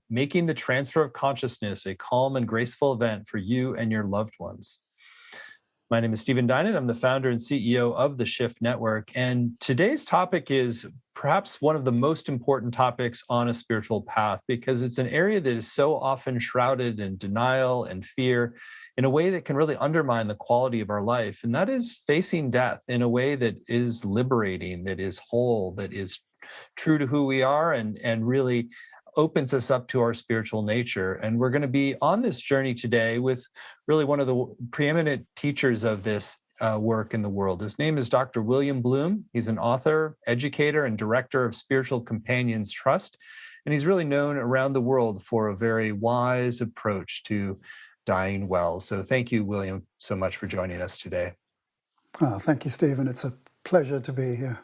making the transfer of consciousness a calm and graceful event for you and your loved ones. My name is Stephen Dinan. I'm the founder and CEO of the Shift Network. And today's topic is perhaps one of the most important topics on a spiritual path because it's an area that is so often shrouded in denial and fear in a way that can really undermine the quality of our life. And that is facing death in a way that is liberating, that is whole, that is true to who we are, and really opens us up to our spiritual nature. And we're going to be on this journey today with really one of the preeminent teachers of this work in the world. His name is Dr. William Bloom. He's an author, educator, and director of Spiritual Companions Trust. And he's really known around the world for a very wise approach to dying well. So thank you, William, so much for joining us today. Thank you, Stephen. It's a pleasure to be here.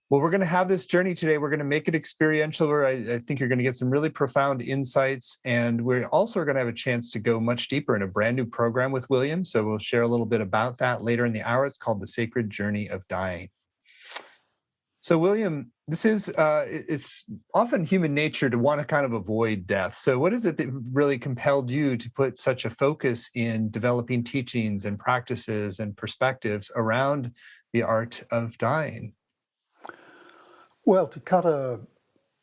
Well, we're going to have this journey today. We're going to make it experiential, where I think you're going to get some really profound insights. And we're also going to have a chance to go much deeper in a brand new program with William. So we'll share a little bit about that later in the hour. It's called The Sacred Journey of Dying. So William, this is, it's often human nature to want to kind of avoid death. So what is it that really compelled you to put such a focus in developing teachings and practices and perspectives around the art of dying? Well, to cut a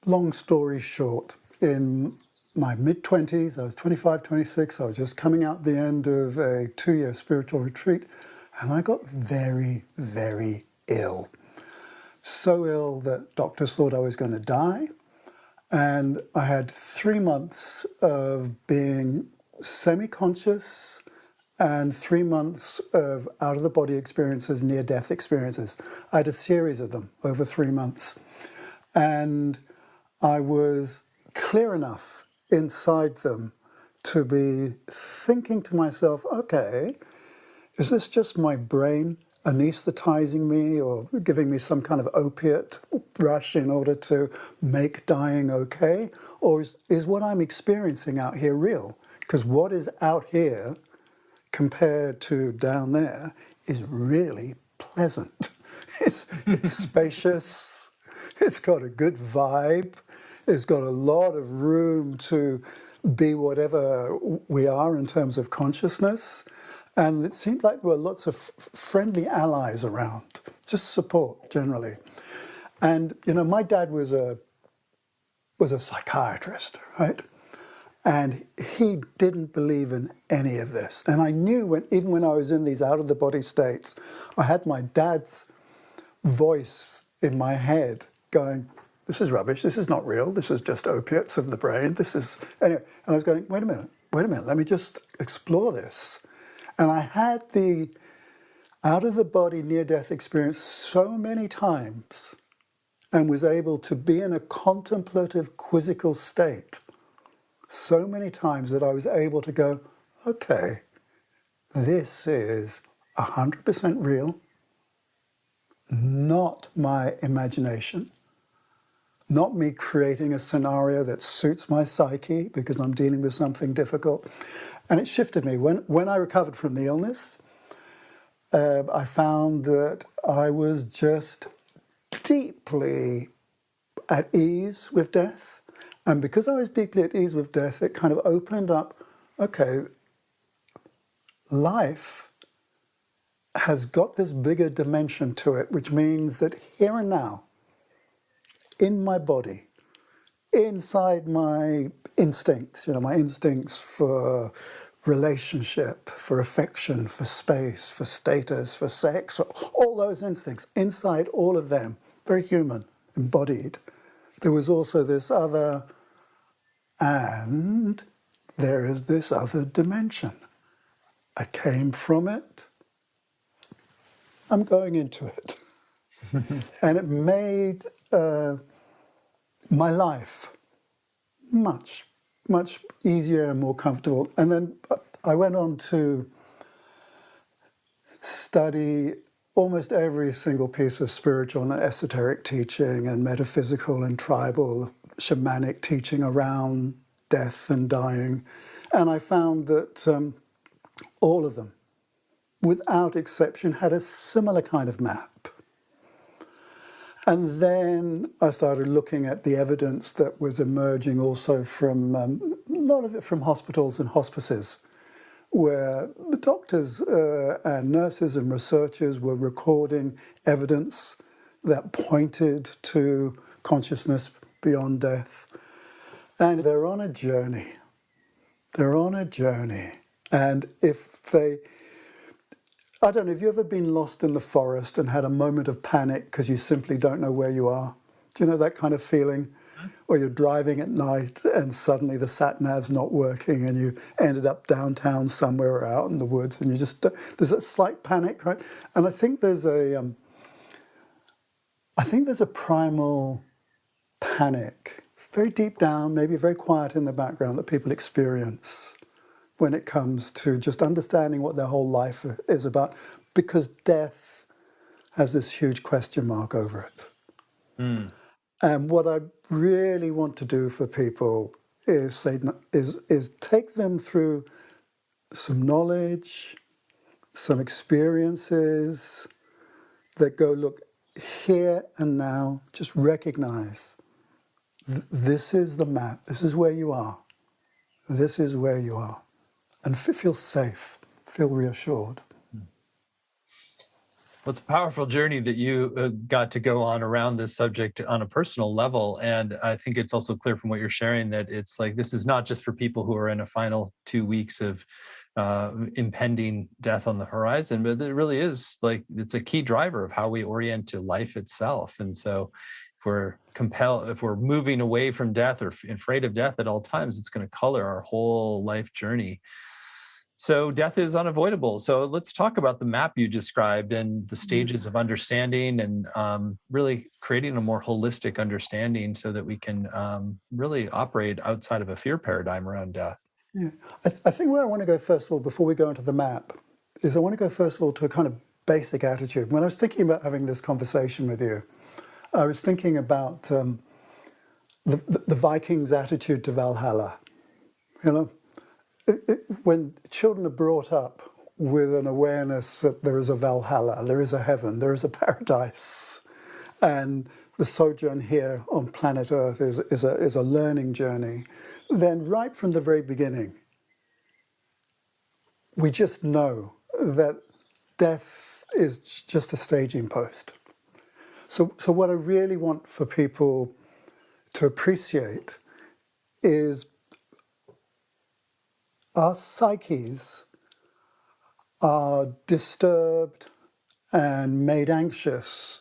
long story short, in my mid-20s, I was 25, 26, I was just coming out the end of a 2-year spiritual retreat, and I got very, very ill. So ill that doctors thought I was going to die, and I had 3 months of being semi-conscious and 3 months of out-of-the-body experiences, near-death experiences. I had a series of them over 3 months. And I was clear enough inside them to be thinking to myself, okay, is this just my brain anesthetizing me or giving me some kind of opiate rush in order to make dying okay? Or is what I'm experiencing out here real? Because what is out here compared to down there is really pleasant. It's spacious. It's got a good vibe. It's got a lot of room to be whatever we are in terms of consciousness. And it seemed like there were lots of friendly allies around, just support generally. And, you know, my dad was a psychiatrist, right? And he didn't believe in any of this. And I knew even when I was in these out-of-the-body states, I had my dad's voice in my head going, this is rubbish, this is not real, this is just opiates of the brain, this is... Anyway, and I was going, wait a minute, let me just explore this. And I had the out-of-the-body near-death experience so many times and was able to be in a contemplative, quizzical state so many times that I was able to go, okay, this is 100% real, not my imagination, not me creating a scenario that suits my psyche because I'm dealing with something difficult. And it shifted me. When I recovered from the illness, I found that I was just deeply at ease with death. And because I was deeply at ease with death, it kind of opened up, okay, life has got this bigger dimension to it, which means that here and now, in my body, inside my instincts, you know, my instincts for relationship, for affection, for space, for status, for sex, all those instincts, inside all of them, very human, embodied, there was also this other, and there is this other dimension. I came from it, I'm going into it. And it made my life much, much easier and more comfortable. And then I went on to study almost every single piece of spiritual and esoteric teaching and metaphysical and tribal shamanic teaching around death and dying. And I found that all of them, without exception, had a similar kind of map. And then I started looking at the evidence that was emerging also from a lot of it from hospitals and hospices, where the doctors and nurses and researchers were recording evidence that pointed to consciousness beyond death. And they're on a journey. They're on a journey. And if they, I don't know, have you ever been lost in the forest and had a moment of panic because you simply don't know where you are? Do you know that kind of feeling? Or you're driving at night and suddenly the sat-nav's not working and you ended up downtown somewhere or out in the woods and you just, there's a slight panic, right? And I think there's a primal panic, very deep down, maybe very quiet in the background, that people experience when it comes to just understanding what their whole life is about, because death has this huge question mark over it. Mm. And what I really want to do for people is take them through some knowledge, some experiences that go, look, here and now, just recognize this is the map, this is where you are, this is where you are. And feel safe, feel reassured. Well, it's a powerful journey that you got to go on around this subject on a personal level. And I think it's also clear from what you're sharing that it's like, this is not just for people who are in a final 2 weeks of impending death on the horizon, but it really is like, it's a key driver of how we orient to life itself. And so if we're moving away from death or afraid of death at all times, it's going to color our whole life journey. So death is unavoidable. So let's talk about the map you described and the stages of understanding and really creating a more holistic understanding so that we can really operate outside of a fear paradigm around death. Yeah. I think where I want to go first of all, before we go into the map, is I want to go first of all to a kind of basic attitude. When I was thinking about having this conversation with you, I was thinking about the Vikings' attitude to Valhalla. You know, when children are brought up with an awareness that there is a Valhalla, there is a heaven, there is a paradise, and the sojourn here on planet Earth is a learning journey, then right from the very beginning, we just know that death is just a staging post. So what I really want for people to appreciate is our psyches are disturbed and made anxious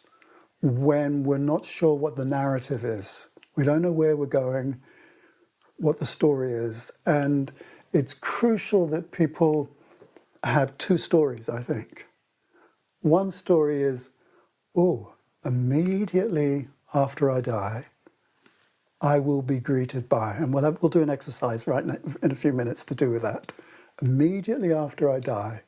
when we're not sure what the narrative is. We don't know where we're going, what the story is. And it's crucial that people have two stories, I think. One story is, immediately after I die, I will be greeted by, and we'll do an exercise right now in a few minutes to do with that. Immediately after I die,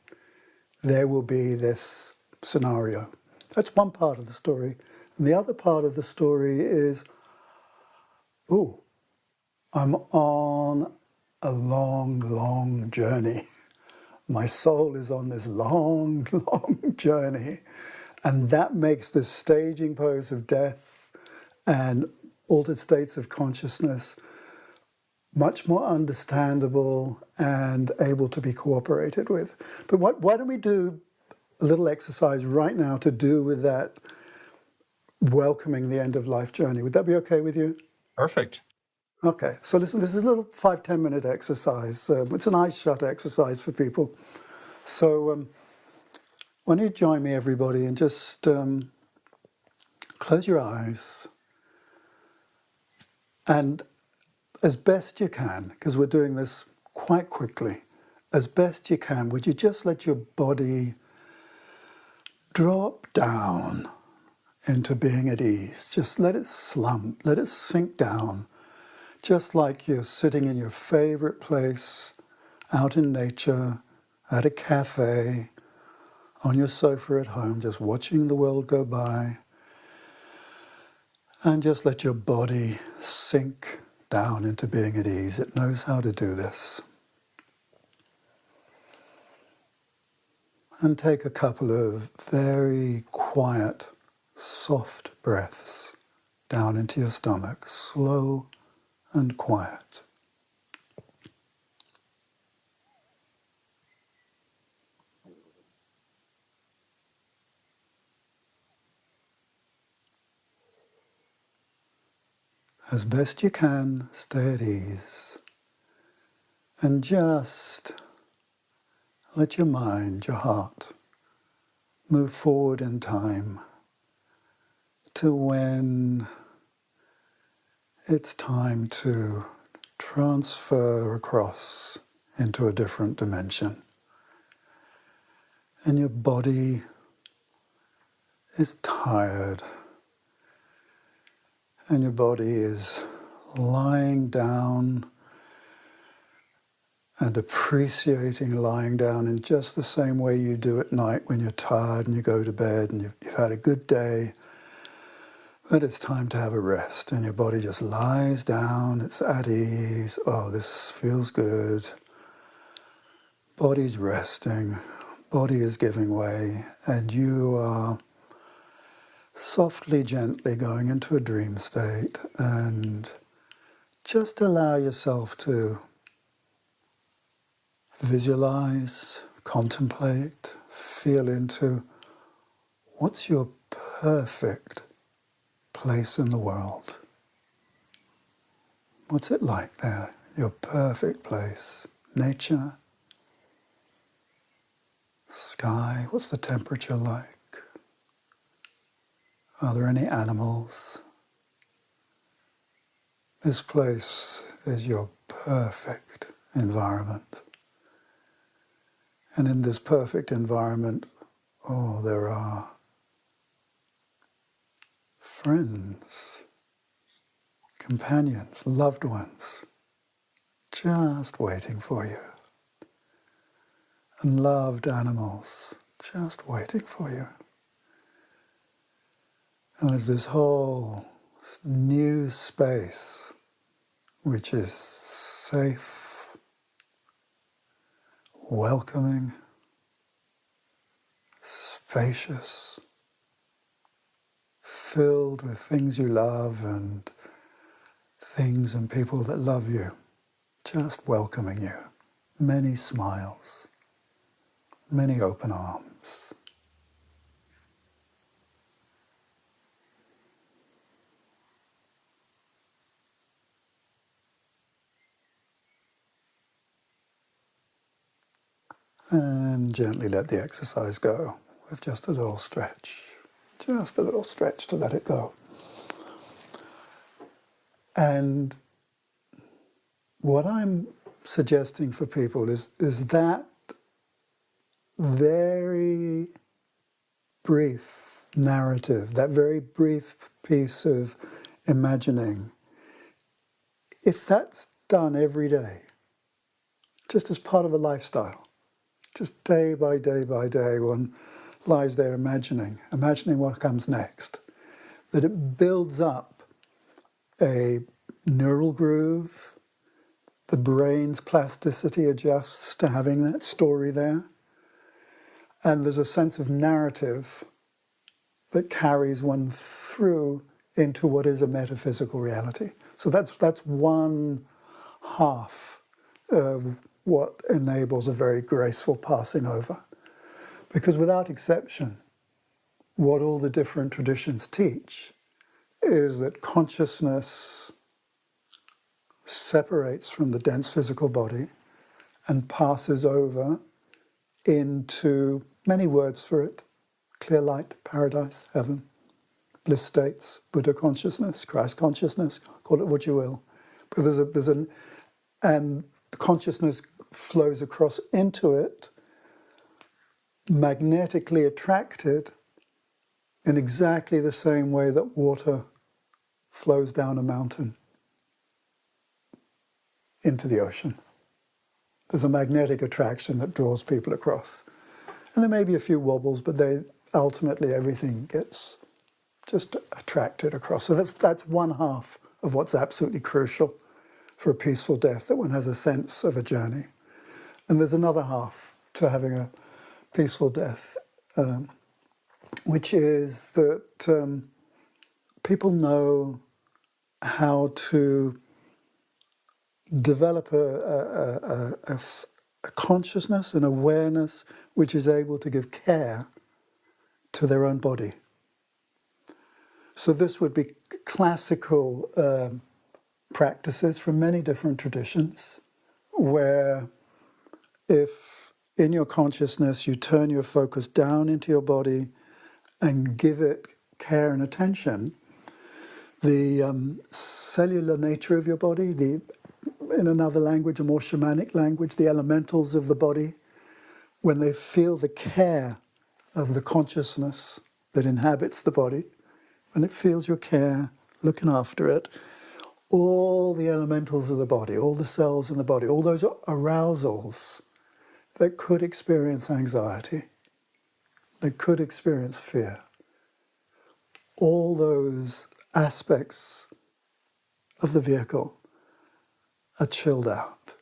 there will be this scenario. That's one part of the story. And the other part of the story is, I'm on a long, long journey. My soul is on this long, long journey. And that makes the staging pose of death and altered states of consciousness much more understandable and able to be cooperated with. But why don't we do a little exercise right now to do with that welcoming the end of life journey? Would that be okay with you? Perfect. Okay, so listen, this is a little 5-10 minute exercise. It's an eyes shut exercise for people. So why don't you join me, everybody, and just close your eyes. And as best you can, because we're doing this quite quickly, as best you can, would you just let your body drop down into being at ease? Just let it slump, let it sink down, just like you're sitting in your favorite place, out in nature, at a cafe, on your sofa at home, just watching the world go by. And just let your body sink down into being at ease. It knows how to do this. And take a couple of very quiet, soft breaths down into your stomach, slow and quiet. As best you can, stay at ease and just let your mind, your heart, move forward in time to when it's time to transfer across into a different dimension. And your body is tired, and your body is lying down and appreciating lying down in just the same way you do at night when you're tired and you go to bed and you've had a good day, but it's time to have a rest, and your body just lies down, it's at ease. Oh, this feels good. Body's resting, body is giving way, and you are softly, gently going into a dream state, and just allow yourself to visualize, contemplate, feel into what's your perfect place in the world. What's it like there? Your perfect place. Nature, sky, what's the temperature like? Are there any animals? This place is your perfect environment. And in this perfect environment, oh, there are friends, companions, loved ones, just waiting for you. And loved animals, just waiting for you. And there's this whole new space which is safe, welcoming, spacious, filled with things you love and things and people that love you, just welcoming you. Many smiles, many open arms. And gently let the exercise go with just a little stretch. Just a little stretch to let it go. And what I'm suggesting for people is that very brief narrative, that very brief piece of imagining, if that's done every day, just as part of a lifestyle, just day by day by day, one lies there imagining what comes next, that it builds up a neural groove, the brain's plasticity adjusts to having that story there, and there's a sense of narrative that carries one through into what is a metaphysical reality. So that's one half of what enables a very graceful passing over. Because without exception, what all the different traditions teach is that consciousness separates from the dense physical body and passes over into many words for it: clear light, paradise, heaven, bliss states, Buddha consciousness, Christ consciousness, call it what you will. But and consciousness flows across into it, magnetically attracted in exactly the same way that water flows down a mountain into the ocean. There's a magnetic attraction that draws people across. And there may be a few wobbles, but ultimately everything gets just attracted across. So that's one half of what's absolutely crucial for a peaceful death, that one has a sense of a journey. And there's another half to having a peaceful death, which is that people know how to develop a consciousness, an awareness, which is able to give care to their own body. So this would be classical practices from many different traditions, where if in your consciousness you turn your focus down into your body and give it care and attention, the cellular nature of your body, in another language, a more shamanic language, the elementals of the body, when they feel the care of the consciousness that inhabits the body, when it feels your care, looking after it, all the elementals of the body, all the cells in the body, all those arousals that could experience anxiety, that could experience fear, all those aspects of the vehicle are chilled out,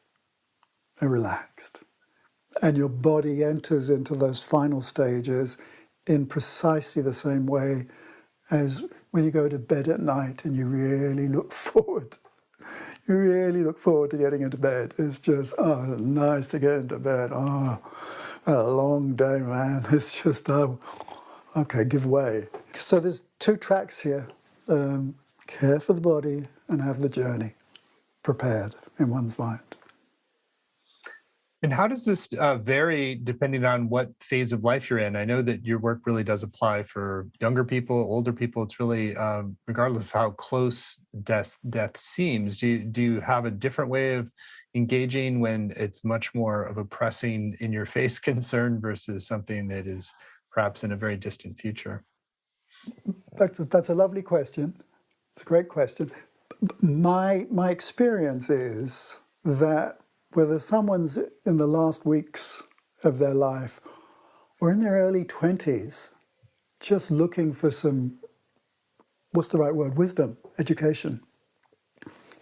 they're relaxed. And your body enters into those final stages in precisely the same way as when you go to bed at night and you really look forward. You really look forward to getting into bed. It's just, oh, nice to get into bed. Oh, a long day, man. It's just, oh, okay, give way. So there's two tracks here. Care for the body and have the journey prepared in one's mind. And how does this vary depending on what phase of life you're in? I know that your work really does apply for younger people, older people. It's really, regardless of how close death seems, do you have a different way of engaging when it's much more of a pressing in your face concern versus something that is perhaps in a very distant future? That's a lovely question. It's a great question. My experience is that whether someone's in the last weeks of their life or in their early 20s, just looking for some, what's the right word, wisdom, education,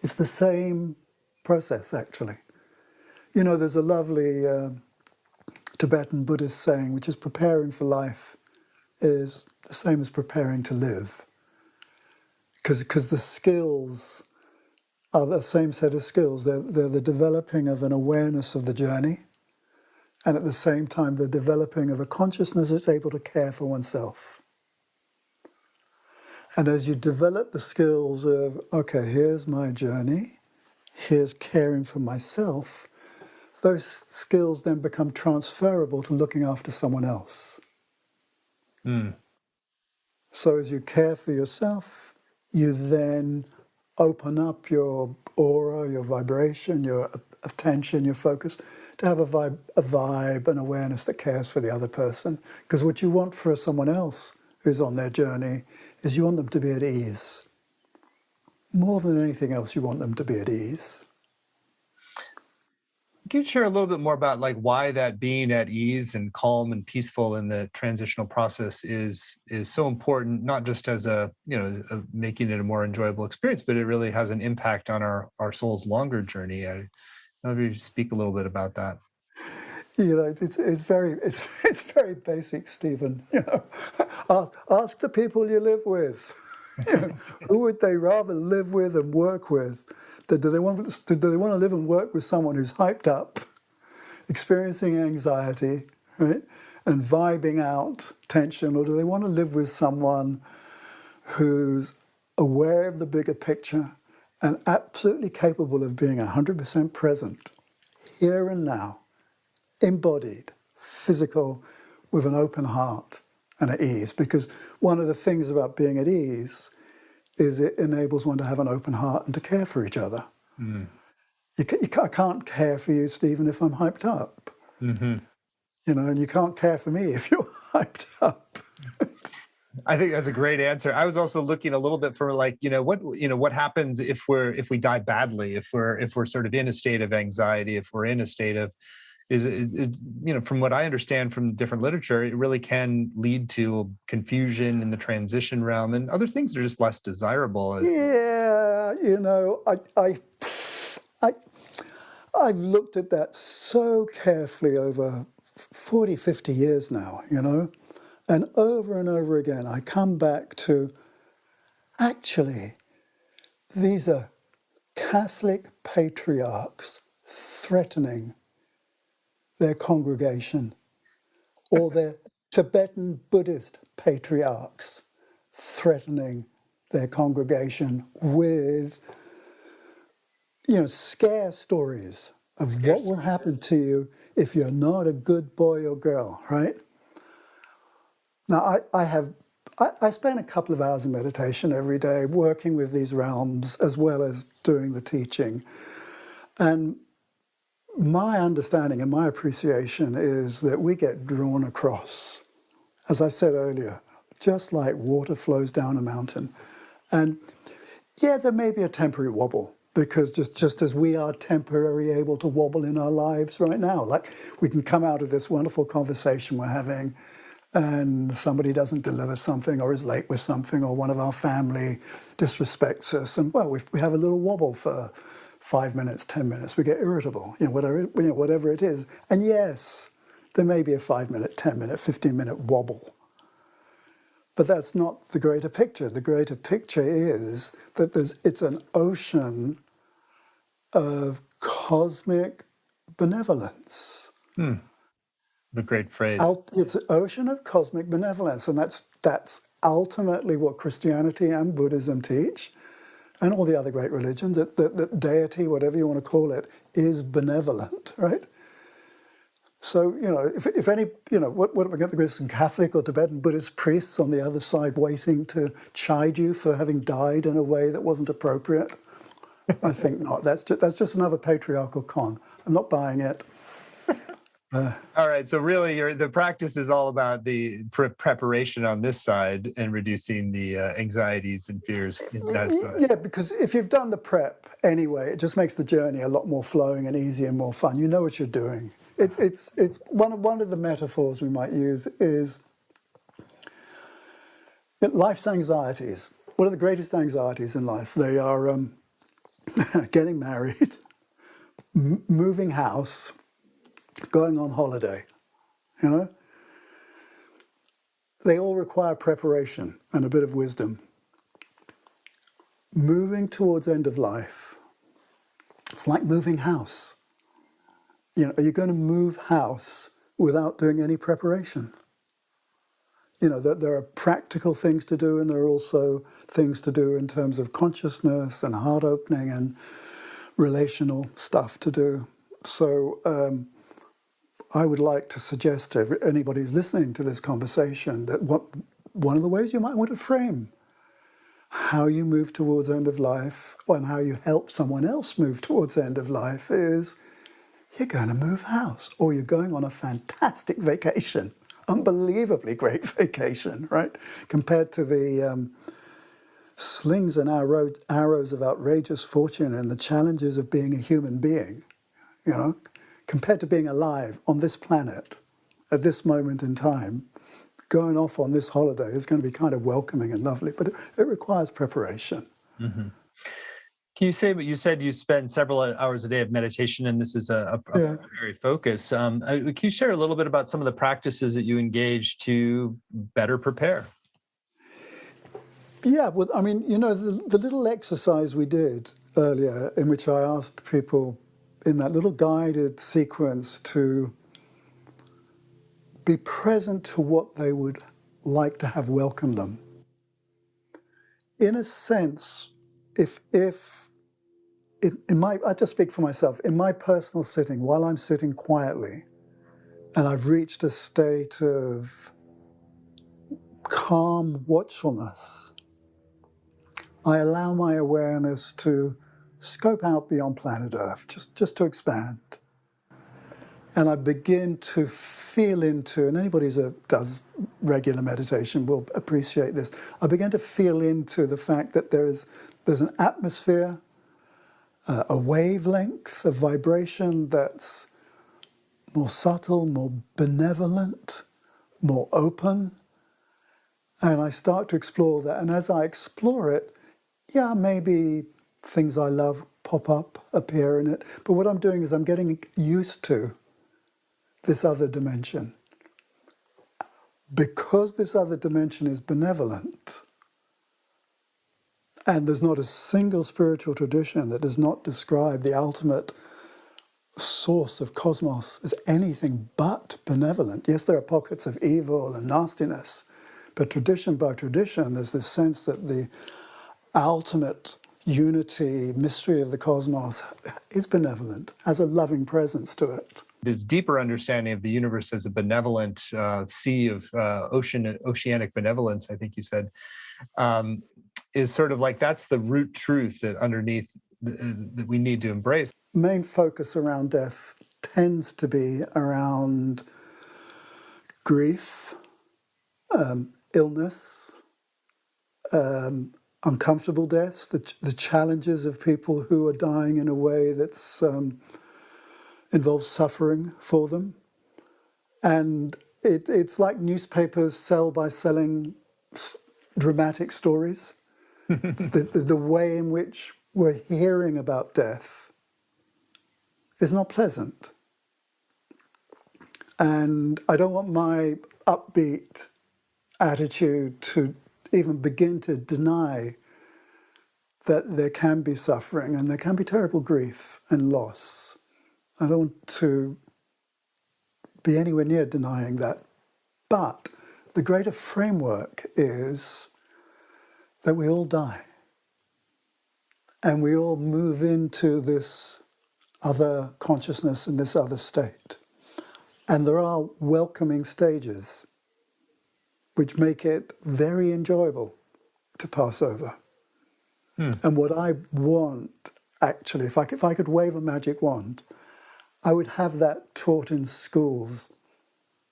it's the same process, actually. You know, there's a lovely Tibetan Buddhist saying, which is preparing for life is the same as preparing to live. Because the skills are the same set of skills. They're the developing of an awareness of the journey, and at the same time, the developing of a consciousness that's able to care for oneself. And as you develop the skills of, okay, here's my journey, here's caring for myself, those skills then become transferable to looking after someone else. So as you care for yourself, you then open up your aura, your vibration, your attention, your focus, to have a vibe, an awareness that cares for the other person. Because what you want for someone else who's on their journey is you want them to be at ease. More than anything else, you want them to be at ease. Can you share a little bit more about like why that being at ease and calm and peaceful in the transitional process is so important, not just as making it a more enjoyable experience, but it really has an impact on our soul's longer journey. I know if you speak a little bit about that. You know, it's very basic, Stephen. You know, ask the people you live with. You know, who would they rather live with and work with? Do they want to live and work with someone who's hyped up, experiencing anxiety, right, and vibing out tension, or do they want to live with someone who's aware of the bigger picture and absolutely capable of being 100% present, here and now, embodied, physical, with an open heart and at ease? Because one of the things about being at ease is it enables one to have an open heart and to care for each other. I can't care for you, Stephen, if I'm hyped up. You know, and you can't care for me if you're hyped up. I think that's a great answer. I was also looking a little bit for like, what happens if we die badly, if we're sort of in a state of anxiety, if we're in a state of, from what I understand from different literature, it really can lead to confusion in the transition realm and other things that are just less desirable. Yeah, you know, I've looked at that so carefully over 40, 50 years now, you know, And over again, I come back to, actually, these are Catholic patriarchs threatening their congregation, or their Tibetan Buddhist patriarchs threatening their congregation with, scare stories of what will happen to you if you're not a good boy or girl, right? Now, I spend a couple of hours in meditation every day working with these realms as well as doing the teaching. And my understanding and my appreciation is that we get drawn across, as I said earlier, just like water flows down a mountain. And yeah, there may be a temporary wobble, because just as we are temporarily able to wobble in our lives right now, like we can come out of this wonderful conversation we're having and somebody doesn't deliver something or is late with something, or one of our family disrespects us, and well, we have a little wobble for 5 minutes, 10 minutes, we get irritable, whatever it is. And yes, there may be a 5-minute, 10-minute, 15-minute wobble. But that's not the greater picture. The greater picture is that it's an ocean of cosmic benevolence. A great phrase. It's an ocean of cosmic benevolence, and that's ultimately what Christianity and Buddhism teach, and all the other great religions, that deity, whatever you want to call it, is benevolent, right? So, if any, what are we going to get, some Catholic or Tibetan Buddhist priests on the other side waiting to chide you for having died in a way that wasn't appropriate? I think not. That's just another patriarchal con. I'm not buying it. All right. So really, the practice is all about the preparation on this side and reducing the anxieties and fears in that side. Yeah, because if you've done the prep anyway, it just makes the journey a lot more flowing and easy and more fun. You know what you're doing. It's one of the metaphors we might use is that life's anxieties. What are the greatest anxieties in life? They are getting married, moving house, going on holiday. They all require preparation and a bit of wisdom. Moving towards end of life, it's like moving house. Are you going to move house without doing any preparation? There are practical things to do, and there are also things to do in terms of consciousness and heart opening and relational stuff to do. So I would like to suggest to anybody who's listening to this conversation that one of the ways you might want to frame how you move towards end of life and how you help someone else move towards end of life is you're going to move house, or you're going on a fantastic vacation, unbelievably great vacation, right? Compared to the slings and arrows of outrageous fortune and the challenges of being a human being, compared to being alive on this planet at this moment in time, going off on this holiday is going to be kind of welcoming and lovely, but it requires preparation. Mm-hmm. Can you say what you said? You spend several hours a day of meditation, and this is a primary focus. Can you share a little bit about some of the practices that you engage to better prepare? Yeah, well, I mean, the little exercise we did earlier, in which I asked people in that little guided sequence to be present to what they would like to have welcome them. In a sense, I just speak for myself, in my personal sitting, while I'm sitting quietly, and I've reached a state of calm watchfulness, I allow my awareness to scope out beyond planet Earth, just to expand. And I begin to feel into, and anybody who does regular meditation will appreciate this, I begin to feel into the fact that there's an atmosphere, a wavelength of vibration that's more subtle, more benevolent, more open. And I start to explore that. And as I explore it, maybe things I love pop up, appear in it. But what I'm doing is I'm getting used to this other dimension. because this other dimension is benevolent, and there's not a single spiritual tradition that does not describe the ultimate source of cosmos as anything but benevolent. Yes, there are pockets of evil and nastiness, but tradition by tradition, there's this sense that the ultimate unity, mystery of the cosmos is benevolent, has a loving presence to it. This deeper understanding of the universe as a benevolent sea of oceanic benevolence, I think you said, is sort of like that's the root truth that underneath that we need to embrace. Main focus around death tends to be around grief, illness, uncomfortable deaths, the challenges of people who are dying in a way that's involves suffering for them. And it's like newspapers sell by selling dramatic stories. The way in which we're hearing about death is not pleasant. And I don't want my upbeat attitude to even begin to deny that there can be suffering and there can be terrible grief and loss. I don't want to be anywhere near denying that. But the greater framework is that we all die. And we all move into this other consciousness and this other state. And there are welcoming stages which make it very enjoyable to pass over. And what I want, actually, if I could wave a magic wand, I would have that taught in schools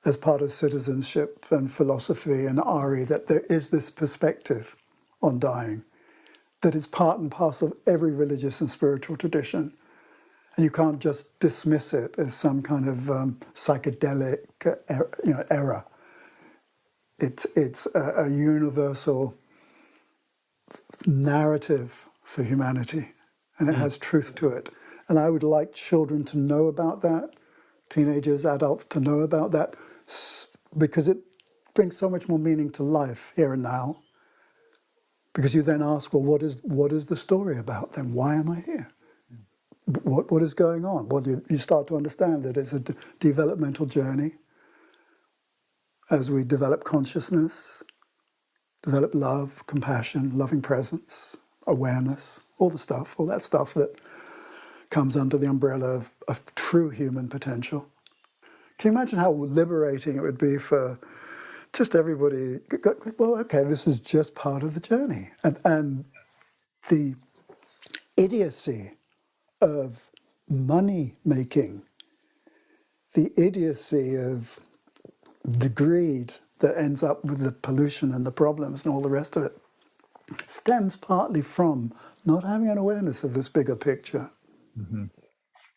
as part of citizenship and philosophy and Ari, that there is this perspective on dying that is part and parcel of every religious and spiritual tradition. And you can't just dismiss it as some kind of psychedelic error. It's a universal narrative for humanity, and it has truth to it. And I would like children to know about that, teenagers, adults to know about that, because it brings so much more meaning to life here and now. Because you then ask, well, what is the story about then? Why am I here? What is going on? Well, you start to understand that it's a developmental journey as we develop consciousness, develop love, compassion, loving presence, awareness, all that stuff that comes under the umbrella of true human potential. Can you imagine how liberating it would be for just everybody? Well, okay, this is just part of the journey. And the idiocy of money making, the idiocy of the greed that ends up with the pollution and the problems and all the rest of it, stems partly from not having an awareness of this bigger picture. Mm-hmm.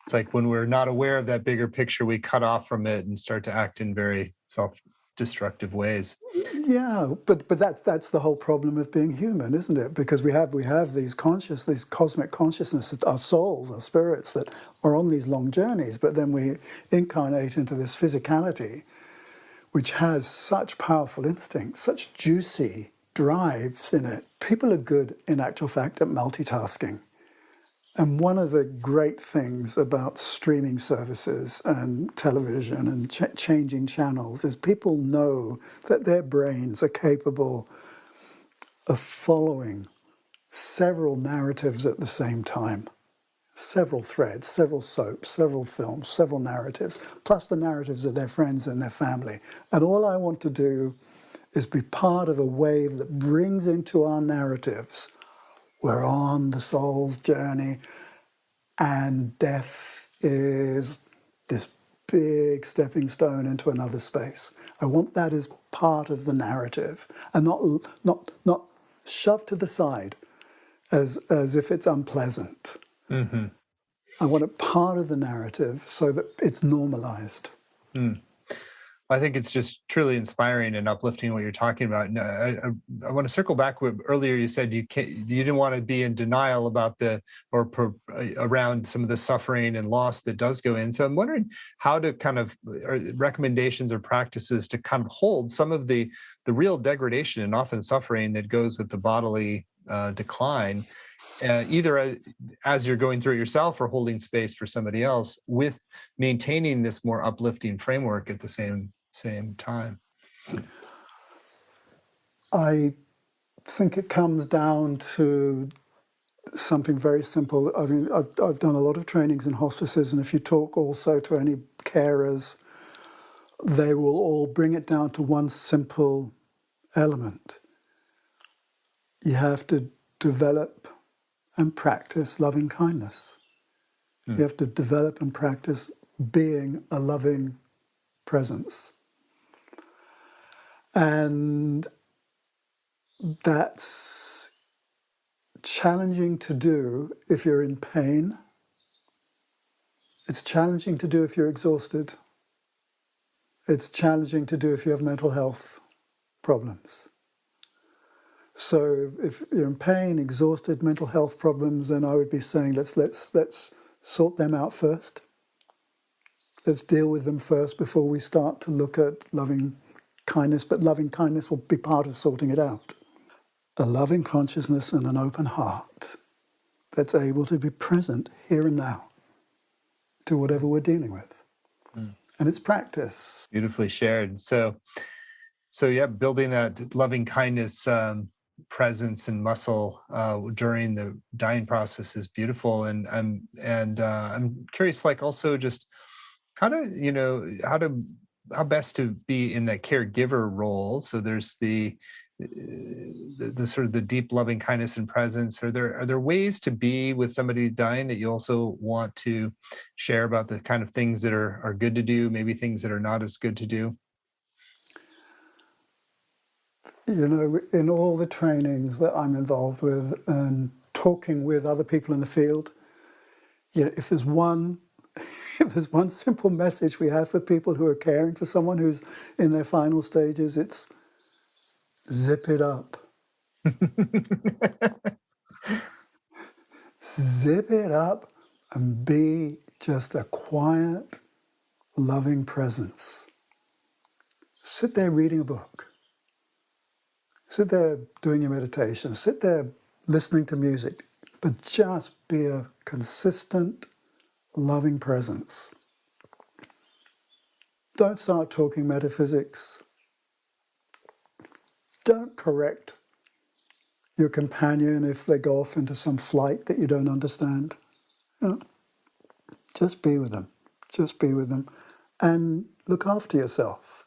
It's like when we're not aware of that bigger picture, we cut off from it and start to act in very self-destructive ways. Yeah, but that's the whole problem of being human, isn't it? Because we have these cosmic consciousness, our souls, our spirits that are on these long journeys, but then we incarnate into this physicality, which has such powerful instincts, such juicy drives in it. People are good, in actual fact, at multitasking. And one of the great things about streaming services and television and changing channels is people know that their brains are capable of following several narratives at the same time. Several threads, several soaps, several films, several narratives, plus the narratives of their friends and their family. And all I want to do is be part of a wave that brings into our narratives, we're on the soul's journey, and death is this big stepping stone into another space. I want that as part of the narrative, and not shoved to the side as if it's unpleasant. Mm-hmm. I want it part of the narrative so that it's normalized. Mm. I think it's just truly inspiring and uplifting what you're talking about. And I want to circle back with earlier. You said you didn't want to be in denial about around some of the suffering and loss that does go in. So I'm wondering how to kind of recommendations or practices to kind of hold some of the real degradation and often suffering that goes with the bodily decline, either as you're going through it yourself or holding space for somebody else, with maintaining this more uplifting framework at the same time. I think it comes down to something very simple. I mean, I've done a lot of trainings in hospices, and if you talk also to any carers, they will all bring it down to one simple element. You have to develop and practice loving kindness. You have to develop and practice being a loving presence. And that's challenging to do if you're in pain. It's challenging to do if you're exhausted. It's challenging to do if you have mental health problems. So if you're in pain, exhausted, mental health problems, then I would be saying let's sort them out first. Let's deal with them first before we start to look at loving kindness, but loving kindness will be part of sorting it out. A loving consciousness and an open heart that's able to be present here and now to whatever we're dealing with. And it's practice. Beautifully shared. So yeah, building that loving kindness presence and muscle during the dying process is beautiful. And I'm curious, like, also just how best to be in that caregiver role. So there's the sort of the deep loving kindness and presence. Are there ways to be with somebody dying that you also want to share about the kind of things that are good to do, maybe things that are not as good to do? You know, in all the trainings that I'm involved with and talking with other people in the field, you know, if there's one simple message we have for people who are caring for someone who's in their final stages, it's zip it up. Zip it up and be just a quiet, loving presence. Sit there reading a book. Sit there doing your meditation. Sit there listening to music. But just be a consistent, loving presence. Don't start talking metaphysics. Don't correct your companion if they go off into some flight that you don't understand. You know, just be with them. Just be with them. And look after yourself.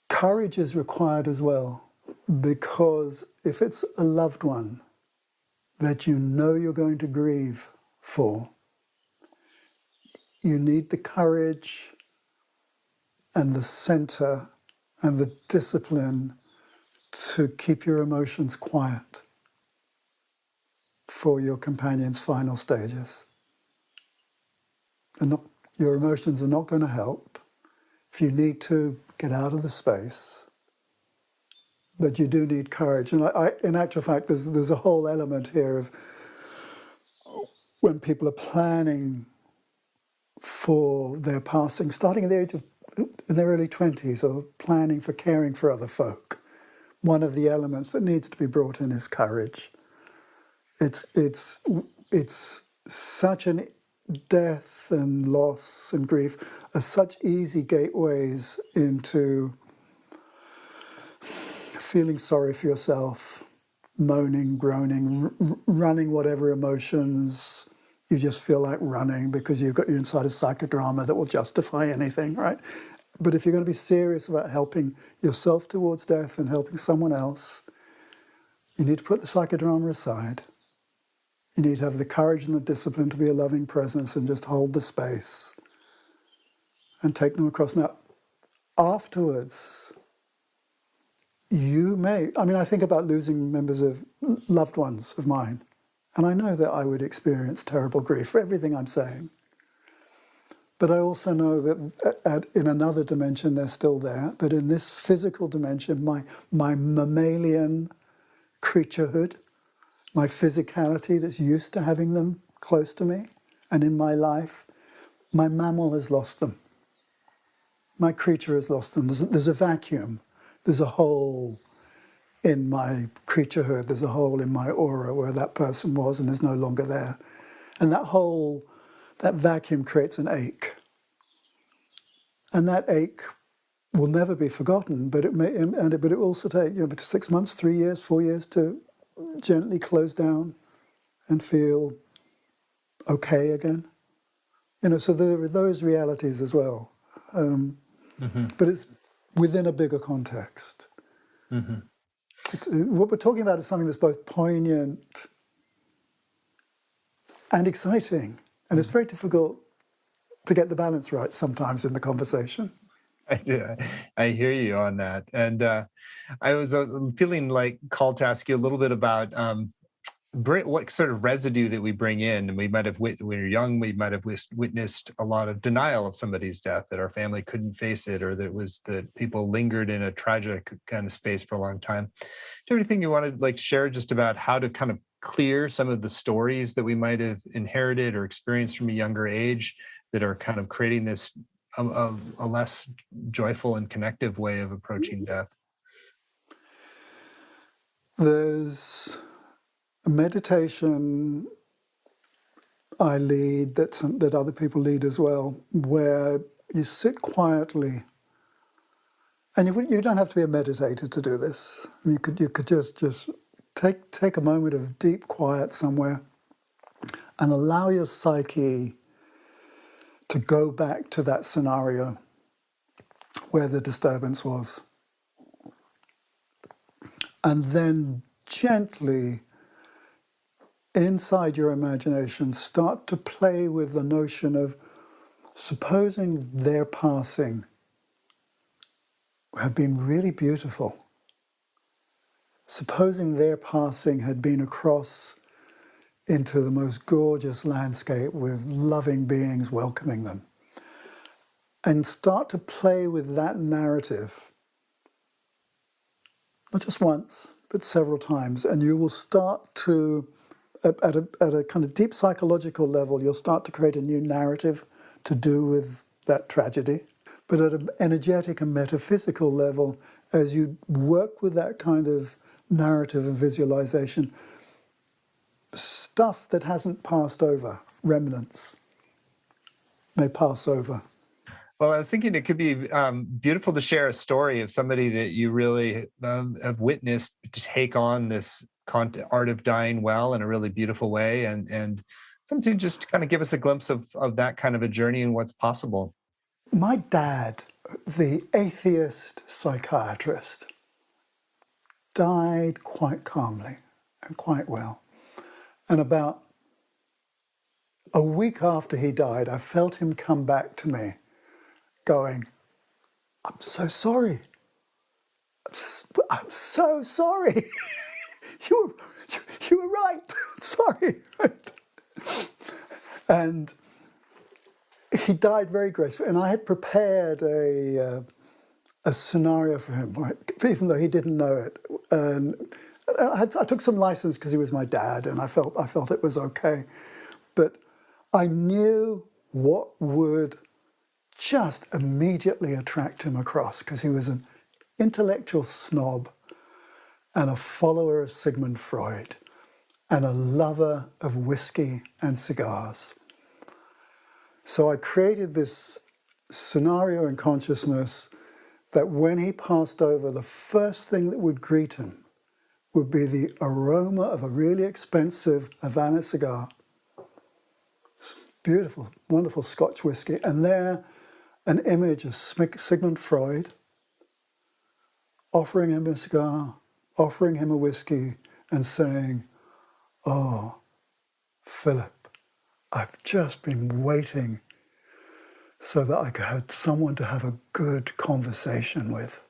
Courage is required as well, because if it's a loved one that you know you're going to grieve for, you need the courage and the center and the discipline to keep your emotions quiet for your companion's final stages. Your emotions are not going to help. If you need to, get out of the space. But you do need courage. And in actual fact, there's a whole element here of when people are planning for their passing, starting at the age of in their early 20s, or planning for caring for other folk. One of the elements that needs to be brought in is courage. It's such an death and loss and grief are such easy gateways into feeling sorry for yourself, moaning, groaning, running whatever emotions you just feel like running because you've got you inside a psychodrama that will justify anything, right? But if you're going to be serious about helping yourself towards death and helping someone else, you need to put the psychodrama aside. You need to have the courage and the discipline to be a loving presence and just hold the space and take them across. Now, afterwards, you may, I think about losing members of loved ones of mine, and I know that I would experience terrible grief for everything I'm saying. But I also know that in another dimension, they're still there. But in this physical dimension, my mammalian creaturehood, my physicality that's used to having them close to me and in my life, my mammal has lost them. My creature has lost them. There's a vacuum. There's a hole in my creaturehood. There's a hole in my aura where that person was and is no longer there. And that hole, that vacuum creates an ache. And that ache will never be forgotten, but it will also take 6 months, 3 years, 4 years to gently close down and feel okay again. So there are those realities as well. But it's within a bigger context. What we're talking about is something that's both poignant and exciting. And it's very difficult to get the balance right sometimes in the conversation. I do. I hear you on that. And I was feeling like called to ask you a little bit about what sort of residue that we bring in. And we might have, when we were young, we might have witnessed a lot of denial of somebody's death, that our family couldn't face it, or that people lingered in a tragic kind of space for a long time. Do you have anything you want to share just about how to kind of clear some of the stories that we might have inherited or experienced from a younger age that are kind of creating this a less joyful and connective way of approaching death? There's a meditation I lead that other people lead as well, where you sit quietly, and you don't have to be a meditator to do this. You could just take a moment of deep quiet somewhere and allow your psyche to go back to that scenario where the disturbance was. And then gently, inside your imagination, start to play with the notion of supposing their passing had been really beautiful. Supposing their passing had been across into the most gorgeous landscape with loving beings welcoming them. And start to play with that narrative, not just once, but several times. And you will start to, at a kind of deep psychological level, you'll start to create a new narrative to do with that tragedy. But at an energetic and metaphysical level, as you work with that kind of narrative and visualization, stuff that hasn't passed over, remnants, may pass over. Well, I was thinking it could be beautiful to share a story of somebody that you really have witnessed to take on this art of dying well in a really beautiful way, and something just to kind of give us a glimpse of that kind of a journey and what's possible. My dad, the atheist psychiatrist, died quite calmly and quite well. And about a week after he died, I felt him come back to me going, "I'm so sorry. I'm so sorry. you were right. Sorry." And he died very gracefully. And I had prepared a scenario for him, right? Even though he didn't know it. And I took some license because he was my dad, and I felt it was okay. But I knew what would just immediately attract him across, because he was an intellectual snob and a follower of Sigmund Freud and a lover of whiskey and cigars. So I created this scenario in consciousness that when he passed over, the first thing that would greet him would be the aroma of a really expensive Havana cigar. Beautiful, wonderful Scotch whiskey. And there, an image of Sigmund Freud offering him a cigar, offering him a whiskey, and saying, "Oh, Philip, I've just been waiting so that I could have someone to have a good conversation with."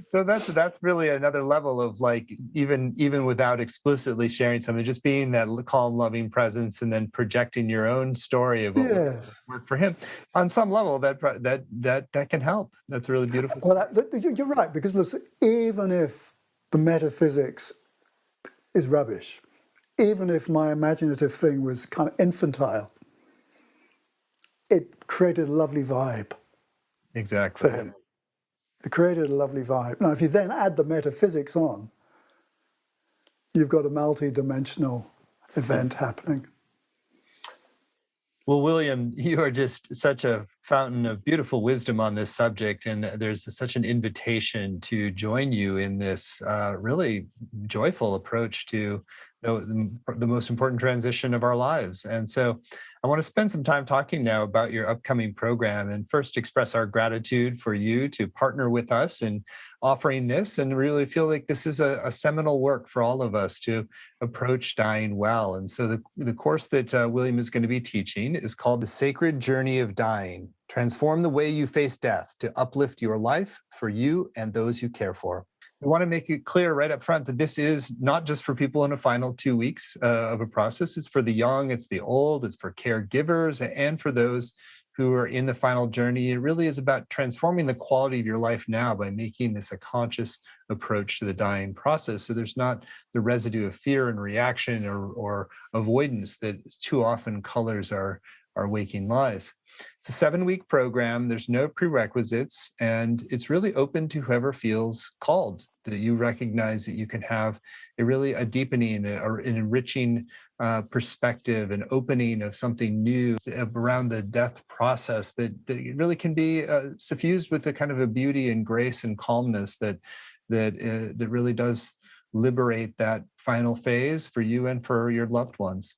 So that's really another level of like even without explicitly sharing something, just being that calm, loving presence, and then projecting your own story of what Yes. worked for him. On some level, that can help. That's a really beautiful. Well, you're right, because listen, even if the metaphysics is rubbish, even if my imaginative thing was kind of infantile, it created a lovely vibe Exactly. for him. It created a lovely vibe. Now, if you then add the metaphysics on, you've got a multi-dimensional event happening. Well, William, you are just such a fountain of beautiful wisdom on this subject, and there's such an invitation to join you in this really joyful approach to the most important transition of our lives. And so I want to spend some time talking now about your upcoming program and first express our gratitude for you to partner with us in offering this, and really feel like this is a seminal work for all of us to approach dying well. And so the course that William is going to be teaching is called The Sacred Journey of Dying. Transform the way you face death to uplift your life for you and those you care for. We want to make it clear right up front that this is not just for people in the final 2 weeks of a process. It's for the young, it's the old, it's for caregivers, and for those who are in the final journey. It really is about transforming the quality of your life now by making this a conscious approach to the dying process. So there's not the residue of fear and reaction or avoidance that too often colors our waking lives. It's a 7-week program. There's no prerequisites, and it's really open to whoever feels called, that you recognize that you can have a deepening or an enriching perspective, an opening of something new around the death process that really can be suffused with a kind of a beauty and grace and calmness that really does liberate that final phase for you and for your loved ones.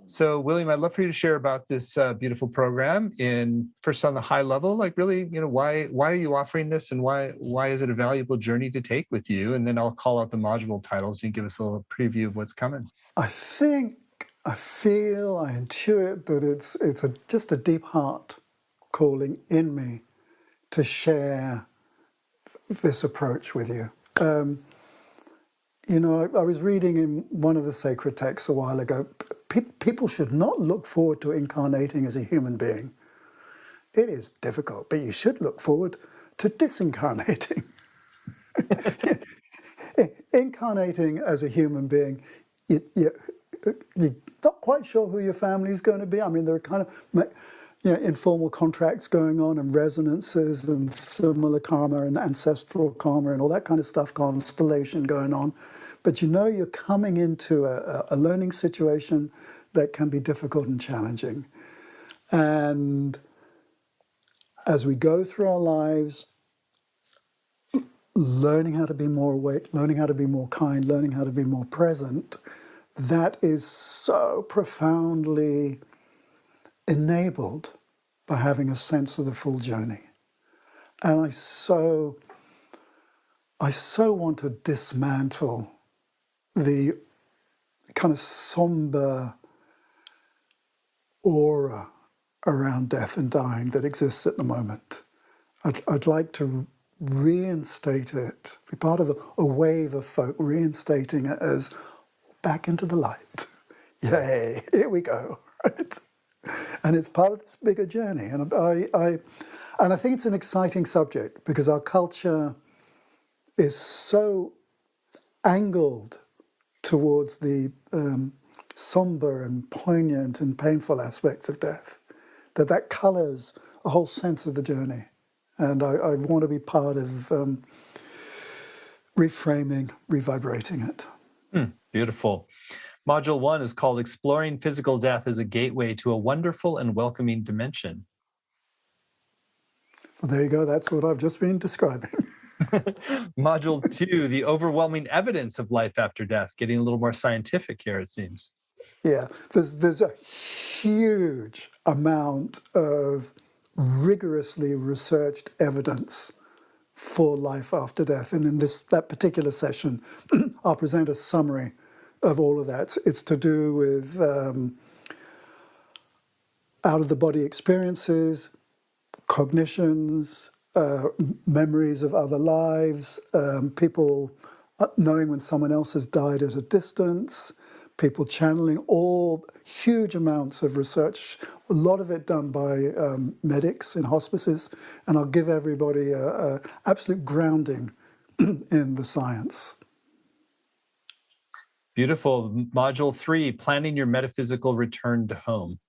So, William, I'd love for you to share about this beautiful program. In first, on the high level, like really, why are you offering this, and why is it a valuable journey to take with you? And then I'll call out the module titles and give us a little preview of what's coming. I think, I feel, I intuit that it's just a deep heart calling in me to share this approach with you. I was reading in one of the sacred texts a while ago, people should not look forward to incarnating as a human being. It is difficult, but you should look forward to disincarnating. Incarnating as a human being, you're not quite sure who your family is going to be. I mean, there are kind of informal contracts going on, and resonances and similar karma and ancestral karma and all that kind of stuff, constellation going on. But you're coming into a learning situation that can be difficult and challenging. And as we go through our lives, learning how to be more awake, learning how to be more kind, learning how to be more present, that is so profoundly enabled by having a sense of the full journey. And I so want to dismantle the kind of somber aura around death and dying that exists at the moment. I'd like to reinstate it, be part of a wave of folk reinstating it as back into the light. Yay, here we go, right? And it's part of this bigger journey. And I think it's an exciting subject because our culture is so angled towards the somber and poignant and painful aspects of death, that colours a whole sense of the journey. And I want to be part of reframing, revibrating it. Beautiful. Module 1 is called Exploring Physical Death as a Gateway to a Wonderful and Welcoming Dimension. Well, there you go. That's what I've just been describing. Module 2, The Overwhelming Evidence of Life After Death. Getting a little more scientific here, it seems. Yeah, there's a huge amount of rigorously researched evidence for life after death. And in that particular session, I'll present a summary of all of that. It's to do with out-of-the-body experiences, cognitions, memories of other lives, people knowing when someone else has died at a distance, people channeling, all huge amounts of research, a lot of it done by medics in hospices, and I'll give everybody a absolute grounding in the science. Beautiful. Module 3, planning your metaphysical return to home.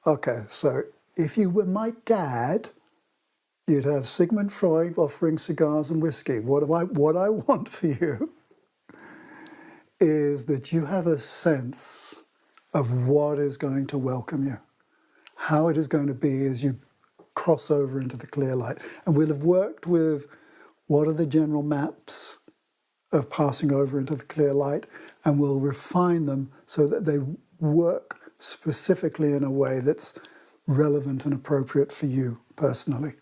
Okay, so if you were my dad, you'd have Sigmund Freud offering cigars and whiskey. What I want for you is that you have a sense of what is going to welcome you, how it is going to be as you cross over into the clear light. And we'll have worked with what are the general maps of passing over into the clear light, and we'll refine them so that they work specifically in a way that's relevant and appropriate for you personally.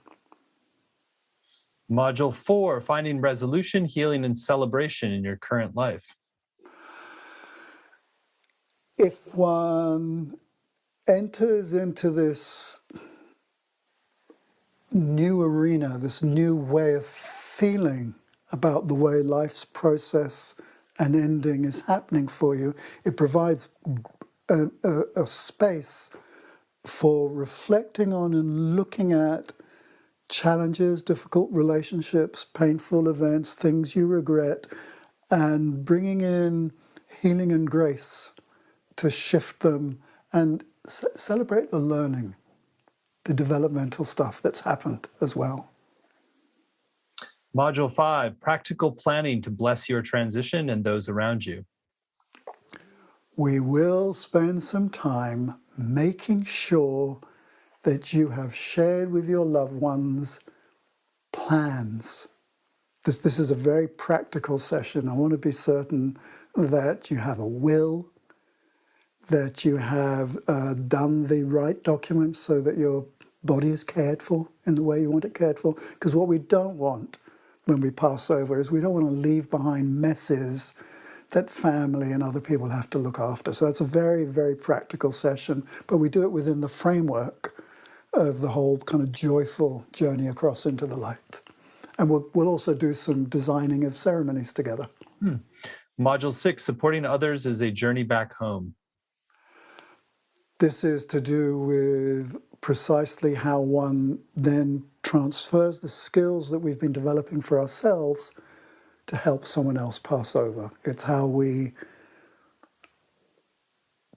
Module 4, finding resolution, healing, and celebration in your current life. If one enters into this new arena, this new way of feeling about the way life's process and ending is happening for you, it provides a space for reflecting on and looking at challenges, difficult relationships, painful events, things you regret, and bringing in healing and grace to shift them and celebrate the learning, the developmental stuff that's happened as well. Module 5, practical planning to bless your transition and those around you. We will spend some time making sure that you have shared with your loved ones plans. This is a very practical session. I want to be certain that you have a will, that you have done the right documents so that your body is cared for in the way you want it cared for. Because what we don't want when we pass over is we don't want to leave behind messes that family and other people have to look after. So it's a very, very practical session, but we do it within the framework of the whole kind of joyful journey across into the light. And we'll also do some designing of ceremonies together. Module 6, supporting others as a journey back home. This is to do with precisely how one then transfers the skills that we've been developing for ourselves to help someone else pass over. It's how we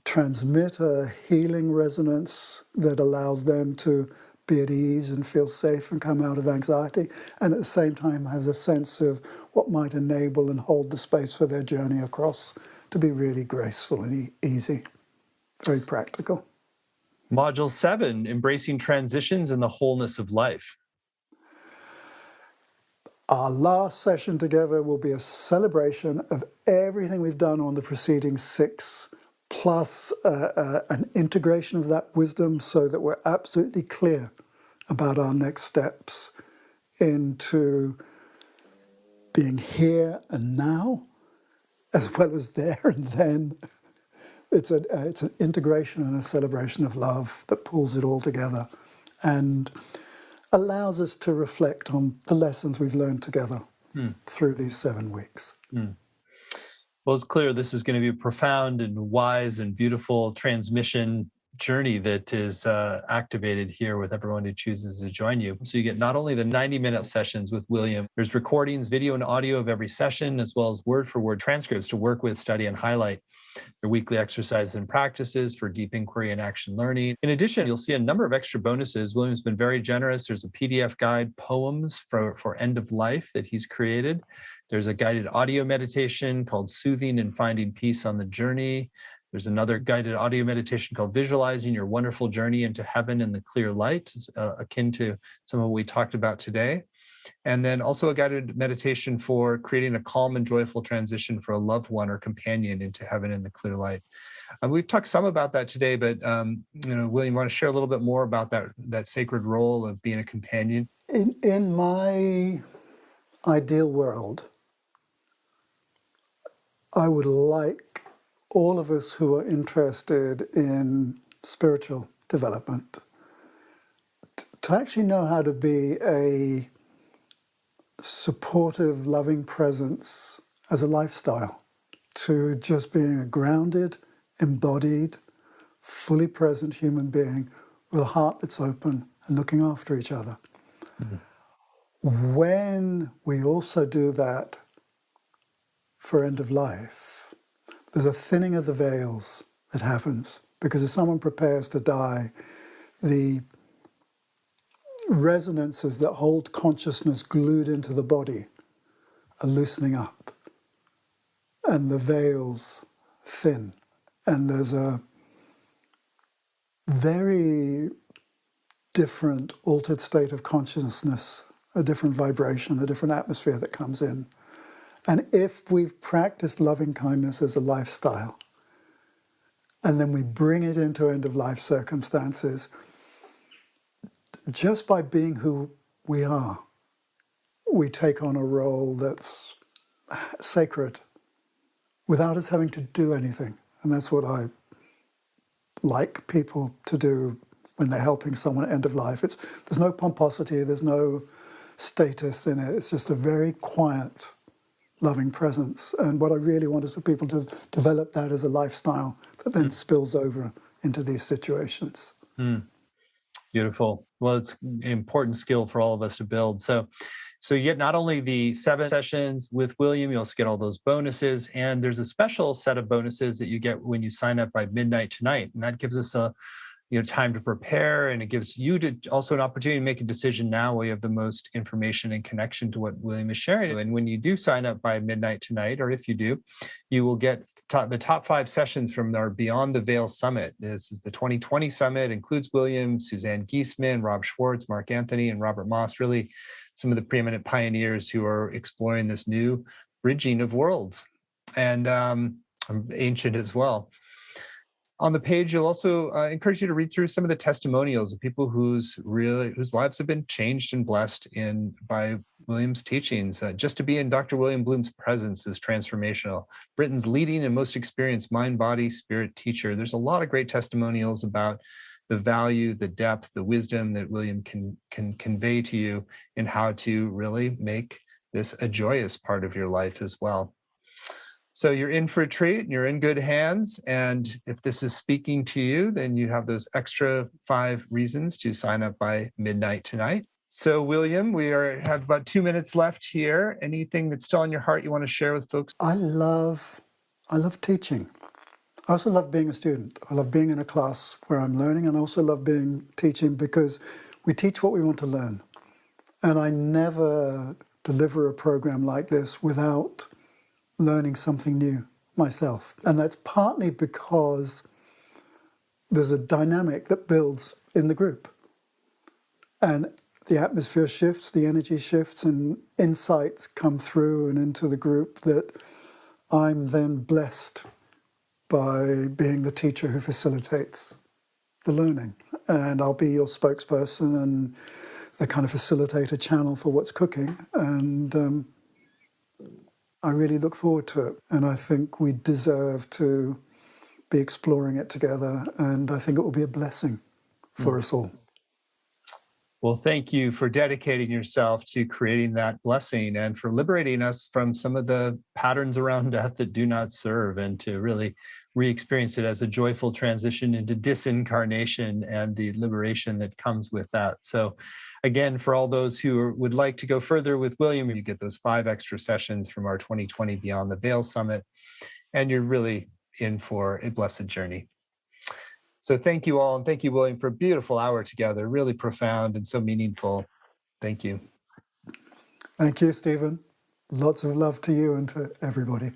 transmit a healing resonance that allows them to be at ease and feel safe and come out of anxiety, and at the same time has a sense of what might enable and hold the space for their journey across to be really graceful and easy. Very practical. Module 7, embracing transitions and the wholeness of life. Our last session together will be a celebration of everything we've done on the preceding 6, plus an integration of that wisdom so that we're absolutely clear about our next steps into being here and now, as well as there and then. It's an integration and a celebration of love that pulls it all together and allows us to reflect on the lessons we've learned together through these 7 weeks. Well, it's clear this is going to be a profound and wise and beautiful transmission journey that is activated here with everyone who chooses to join you. So you get not only the 90-minute sessions with William, there's recordings, video and audio of every session, as well as word-for-word transcripts to work with, study, and highlight. Their weekly exercises and practices for deep inquiry and action learning. In addition, you'll see a number of extra bonuses. William's been very generous. There's a PDF guide, poems for end of life that he's created. There's a guided audio meditation called Soothing and Finding Peace on the Journey. There's another guided audio meditation called Visualizing Your Wonderful Journey into Heaven in the Clear Light, akin to some of what we talked about today. And then also a guided meditation for creating a calm and joyful transition for a loved one or companion into heaven in the clear light. We've talked some about that today, but William, want to share a little bit more about that sacred role of being a companion? In my ideal world, I would like all of us who are interested in spiritual development to actually know how to be a supportive, loving presence as a lifestyle, to just being a grounded, embodied, fully present human being with a heart that's open and looking after each other. When we also do that for end of life, there's a thinning of the veils that happens, because as someone prepares to die, the resonances that hold consciousness glued into the body are loosening up, and the veils thin, and there's a very different altered state of consciousness, a different vibration, a different atmosphere that comes in. And if we've practiced loving kindness as a lifestyle, and then we bring it into end-of-life circumstances, just by being who we are, we take on a role that's sacred without us having to do anything. And that's what I like people to do when they're helping someone at end of life. There's no pomposity, there's no status in it. It's just a very quiet, loving presence. And what I really want is for people to develop that as a lifestyle that then spills over into these situations. Beautiful. Well, it's an important skill for all of us to build. So you get not only the 7 sessions with William, you also get all those bonuses, and there's a special set of bonuses that you get when you sign up by midnight tonight, and that gives us a time to prepare, and it gives you also an opportunity to make a decision now where you have the most information and connection to what William is sharing. And when you do sign up by midnight tonight, or if you do, you will get the top 5 sessions from our Beyond the Veil Summit. This is the 2020 summit, includes William, Suzanne Giesemann, Rob Schwartz, Mark Anthony, and Robert Moss, really some of the preeminent pioneers who are exploring this new bridging of worlds, and ancient as well. On the page, you'll also encourage you to read through some of the testimonials of people whose lives have been changed and blessed by William's teachings. Just to be in Dr. William Bloom's presence is transformational. Britain's leading and most experienced mind, body, spirit teacher. There's a lot of great testimonials about the value, the depth, the wisdom that William can convey to you, and how to really make this a joyous part of your life as well. So you're in for a treat, and you're in good hands. And if this is speaking to you, then you have those extra 5 reasons to sign up by midnight tonight. So William, we have about 2 minutes left here. Anything that's still on your heart you want to share with folks? I love teaching. I also love being a student. I love being in a class where I'm learning, and I also love teaching, because we teach what we want to learn. And I never deliver a program like this without learning something new myself. And that's partly because there's a dynamic that builds in the group. And the atmosphere shifts, the energy shifts, and insights come through and into the group that I'm then blessed by being the teacher who facilitates the learning. And I'll be your spokesperson and the kind of facilitator channel for what's cooking. And I really look forward to it. And I think we deserve to be exploring it together. And I think it will be a blessing for us all. Well, thank you for dedicating yourself to creating that blessing, and for liberating us from some of the patterns around death that do not serve, and to really re-experience it as a joyful transition into disincarnation and the liberation that comes with that. So again, for all those who would like to go further with William, you get those 5 extra sessions from our 2020 Beyond the Veil Summit, and you're really in for a blessed journey. So thank you all, and thank you, William, for a beautiful hour together, really profound and so meaningful. Thank you. Thank you, Stephen. Lots of love to you and to everybody.